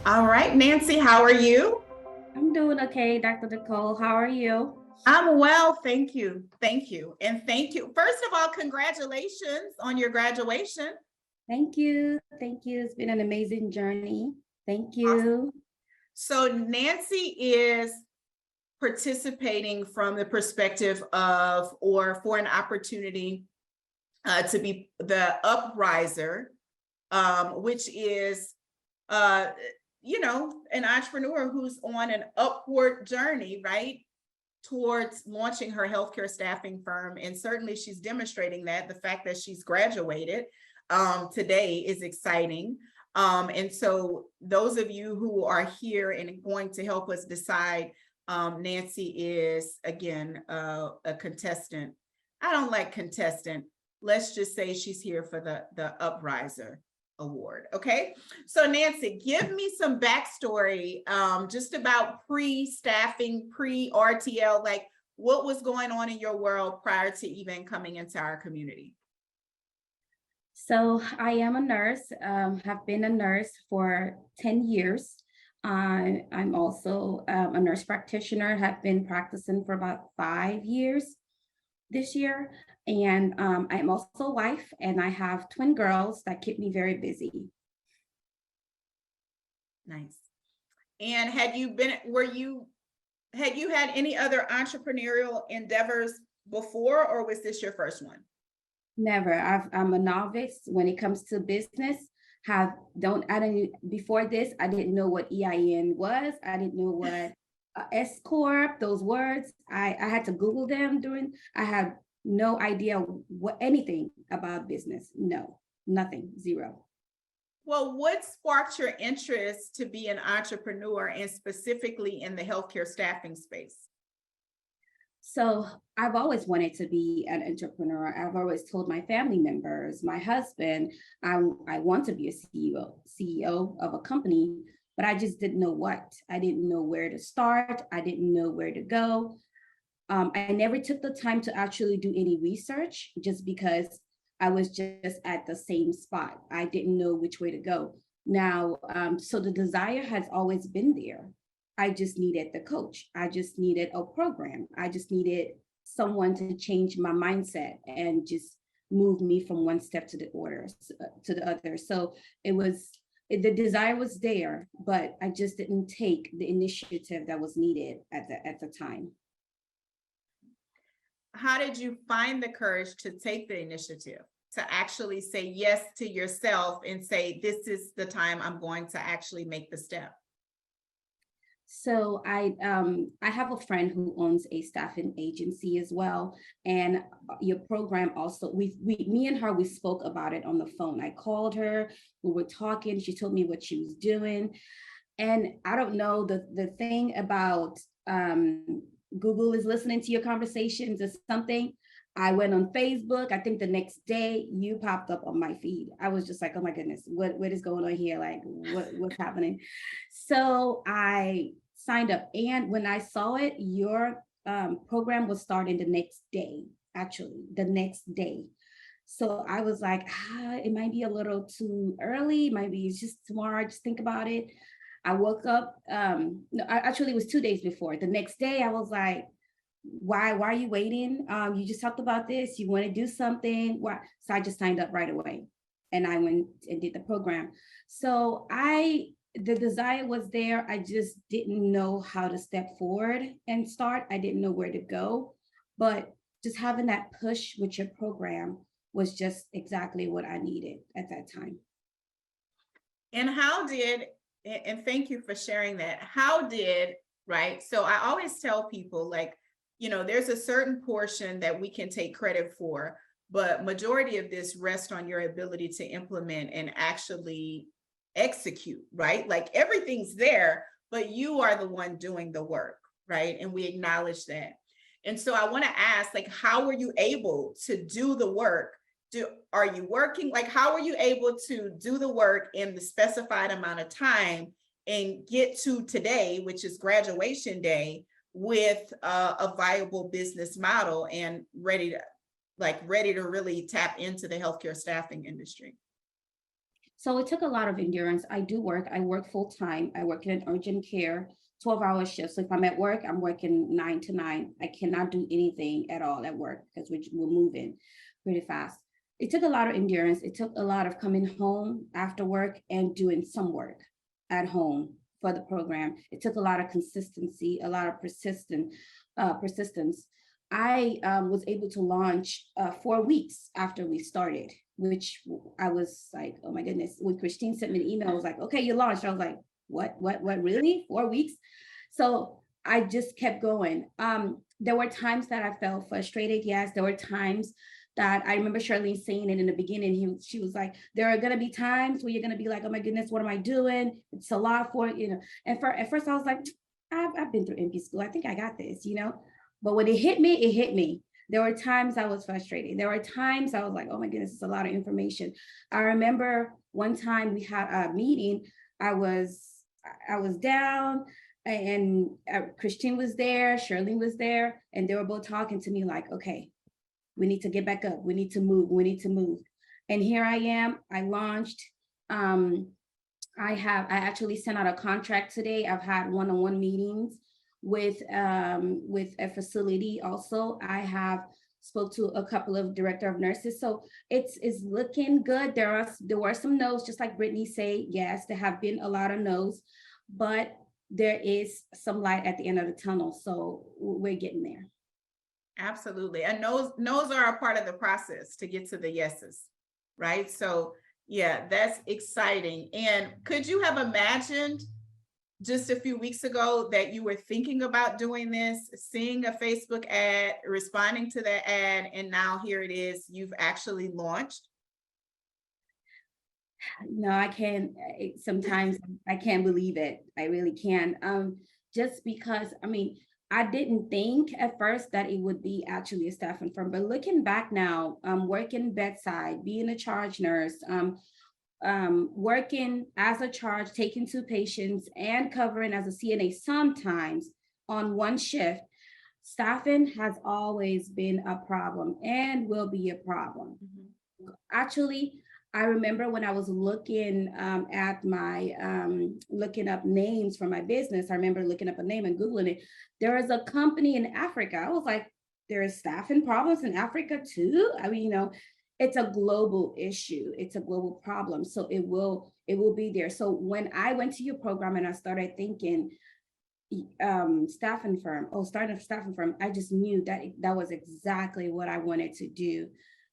All right, Nancy, how are you? I'm doing okay, Dr. Nicole. How are you? I'm well, thank you. Thank you. And thank you. First of all, congratulations on your graduation. Thank you. Thank you. It's been an amazing journey. Thank Awesome. you. So Nancy is participating from the perspective of, or for an opportunity to be the Upriser, which is, uh, an entrepreneur who's on an upward journey, right? Towards launching her healthcare staffing firm. And certainly she's demonstrating that. The fact that she's graduated today is exciting. And so those of you who are here and going to help us decide, Nancy is, again, a contestant. I don't like contestant. Let's just say she's here for the Upriser Award. Okay. So Nancy, give me some backstory just about pre-staffing, pre-RTL, like what was going on in your world prior to even coming into our community? So I am a nurse, have been a nurse for 10 years. I'm also a nurse practitioner, have been practicing for about 5 years this year. And I'm also a wife, and I have twin girls that keep me very busy. Nice. And had you had any other entrepreneurial endeavors before, or was this your first one? Never. I'm a novice when it comes to business. Before this, I didn't know what EIN was. I didn't know what S Corp, those words. I had to Google them I had no idea anything about business. No, nothing, zero. Well, what sparked your interest to be an entrepreneur, and specifically in the healthcare staffing space? So I've always wanted to be an entrepreneur. I've always told my family members, my husband, I want to be a CEO of a company, but I just didn't know what. I didn't know where to start. I didn't know where to go. I never took the time to actually do any research just because I was just at the same spot. I didn't know which way to go. Now, so the desire has always been there. I just needed the coach. I just needed a program. I just needed someone to change my mindset and just move me from one step to the other. So the desire was there, but I just didn't take the initiative that was needed at the time. How did you find the courage to take the initiative, to actually say yes to yourself and say, this is the time I'm going to actually make the step? So I have a friend who owns a staffing agency as well, and your program also. Me and her, we spoke about it on the phone. I called her, we were talking. She told me what she was doing, and I don't know, the thing about Google is listening to your conversations or something. I went on Facebook. I think the next day you popped up on my feed. I was just like, oh my goodness, what is going on here? Like, what's happening? So I signed up. And when I saw it, your program was starting the next day, actually, the next day. So I was like, it might be a little too early. Maybe it's just tomorrow. I just think about it. I woke up. No, actually, it was 2 days before. The next day, I was like, why are you waiting? You just talked about this. You want to do something. Why? So I just signed up right away, and I went and did the program. So the desire was there. I just didn't know how to step forward and start. I didn't know where to go, but just having that push with your program was just exactly what I needed at that time. And and thank you for sharing that. Right? So I always tell people, like, there's a certain portion that we can take credit for, but majority of this rests on your ability to implement and actually execute, right? Like everything's there, but you are the one doing the work, right? And we acknowledge that. And so I want to ask, like, how were you able to do the work? Are you working? Like, how are you able to do the work in the specified amount of time and get to today, which is graduation day, with a viable business model and ready to really tap into the healthcare staffing industry? So it took a lot of endurance. I work full time. I work in an urgent care, 12-hour shift. So if I'm at work, I'm working 9 to 9. I cannot do anything at all at work because we're moving pretty fast. It took a lot of endurance. It took a lot of coming home after work and doing some work at home for the program. It took a lot of consistency, a lot of persistence. I was able to launch 4 weeks after we started, which I was like, oh my goodness. When Christine sent me the email, I was like, okay, you launched. I was like, what, really? 4 weeks? So I just kept going. There were times that I felt frustrated. Yes, there were times that I remember Charlene saying it in the beginning. She was like, there are going to be times where you're going to be like, oh my goodness, what am I doing? It's a lot for, and at first I was like, I've been through MP school. I think I got this, but when it hit me, it hit me. There were times I was frustrated. There were times I was like, oh my goodness, it's a lot of information. I remember one time we had a meeting. I was down, and Christine was there, Charlene was there, and they were both talking to me like, okay, we need to get back up. We need to move. And here I am. I launched. I actually sent out a contract today. I've had one-on-one meetings with a facility. Also, I have spoke to a couple of director of nurses. So it's looking good. There were some no's, just like Brittany said. Yes, there have been a lot of no's, but there is some light at the end of the tunnel. So we're getting there. Absolutely. And no's are a part of the process to get to the yeses, right? So yeah, that's exciting. And could you have imagined just a few weeks ago that you were thinking about doing this, seeing a Facebook ad, responding to that ad, and now here it is, you've actually launched? No, I can't. Sometimes I can't believe it. I really can. Just because, I didn't think at first that it would be actually a staffing firm, but looking back now, working bedside, being a charge nurse, working as a charge, taking 2 patients and covering as a CNA sometimes on one shift, staffing has always been a problem and will be a problem. Mm-hmm. Actually, I remember when I was looking at my, looking up names for my business, I remember looking up a name and Googling it. There is a company in Africa. I was like, there is staffing problems in Africa too? It's a global issue. It's a global problem. So it will be there. So when I went to your program and I started thinking, staffing firm, starting a staffing firm, I just knew that was exactly what I wanted to do.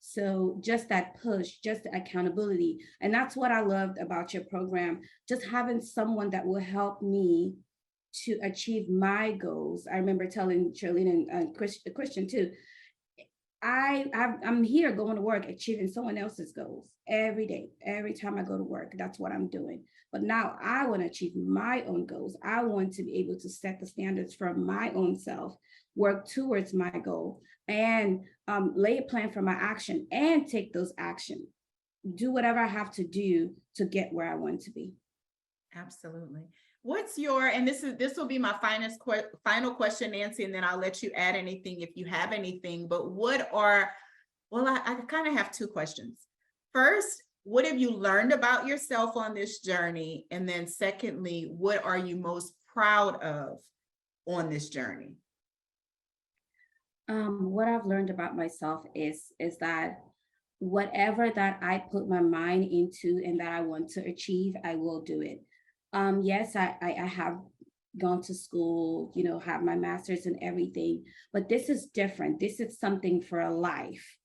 So just that push, just the accountability. And that's what I loved about your program, just having someone that will help me to achieve my goals. I remember telling Charlene and Christian too, I'm here going to work, achieving someone else's goals every day. Every time I go to work, that's what I'm doing. But now I want to achieve my own goals. I want to be able to set the standards for my own self, work towards my goal, and lay a plan for my action and take those actions. Do whatever I have to do to get where I want to be. Absolutely. What's your, and this will be my final question, Nancy, and then I'll let you add anything if you have anything, but I kind of have 2 questions. First, what have you learned about yourself on this journey? And then secondly, what are you most proud of on this journey? What I've learned about myself is that whatever that I put my mind into and that I want to achieve, I will do it. Yes, I have gone to school, have my master's and everything, but this is different. This is something for a life.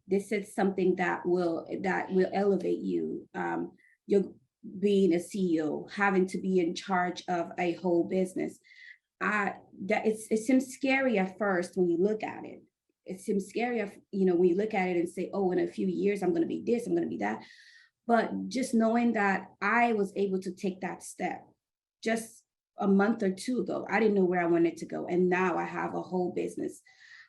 This is something that will elevate you. You're being a CEO, having to be in charge of a whole business. It seems scary at first when you look at it. It seems scary, when you look at it and say, oh, in a few years, I'm going to be this, I'm going to be that. But just knowing that I was able to take that step just a month or 2 ago, I didn't know where I wanted to go. And now I have a whole business.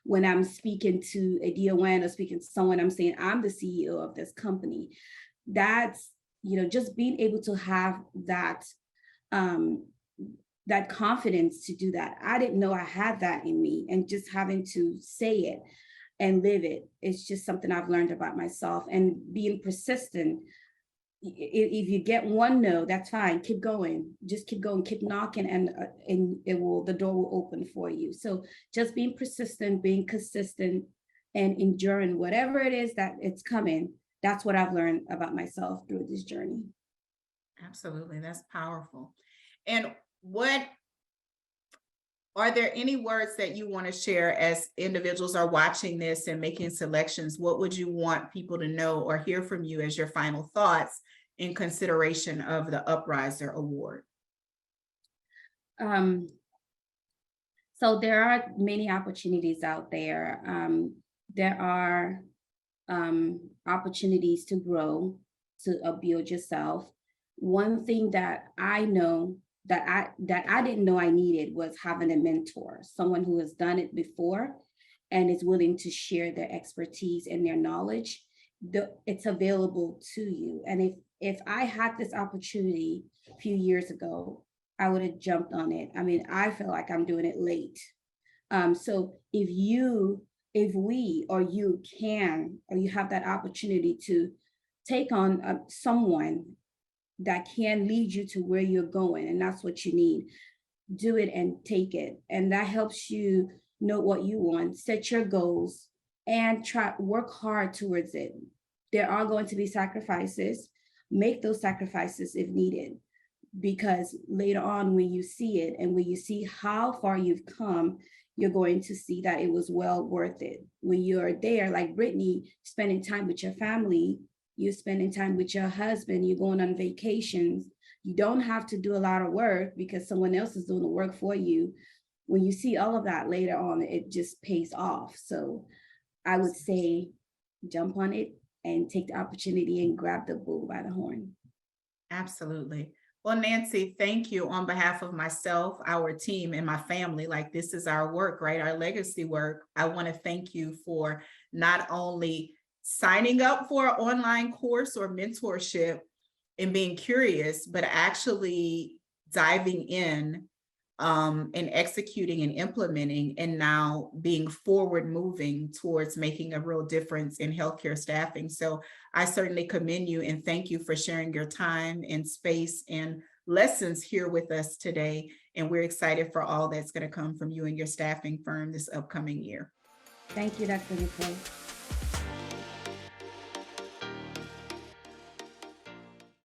When I'm speaking to a DON or speaking to someone, I'm saying I'm the CEO of this company. That's, just being able to have that, that confidence to do that. I didn't know I had that in me, and just having to say it and live it. It's just something I've learned about myself, and being persistent. if you get one no, that's fine. Keep going. Just keep going. Keep knocking, and the door will open for you. So just being persistent, being consistent, and enduring whatever it is that it's coming. That's what I've learned about myself through this journey. Absolutely. That's powerful. And what are there any words that you want to share as individuals are watching this and making selections? What would you want people to know or hear from you as your final thoughts in consideration of the Upriser Award? So there are many opportunities out there. There are opportunities to grow, to build yourself. One thing that I know that I didn't know I needed was having a mentor, someone who has done it before and is willing to share their expertise and their knowledge. It's available to you. And if I had this opportunity a few years ago, I would have jumped on it. I mean, I feel like I'm doing it late. So if we or you can, or you have that opportunity to take on someone that can lead you to where you're going, and that's what you need, do it and take it. And that helps you know what you want, set your goals, and work hard towards it. There are going to be sacrifices. Make those sacrifices if needed, because later on, when you see it and when you see how far you've come, you're going to see that it was well worth it. When you're there, like Brittany, spending time with your family, you're spending time with your husband, you're going on vacations. You don't have to do a lot of work because someone else is doing the work for you. When you see all of that later on, it just pays off. So I would say jump on it and take the opportunity and grab the bull by the horn. Absolutely. Well, Nancy, thank you on behalf of myself, our team, and my family. Like, this is our work, right? Our legacy work. I want to thank you for not only signing up for an online course or mentorship and being curious, but actually diving in and executing and implementing, and now being forward moving towards making a real difference in healthcare staffing. So I certainly commend you and thank you for sharing your time and space and lessons here with us today. And we're excited for all that's going to come from you and your staffing firm this upcoming year. Thank you, Dr. Nicole.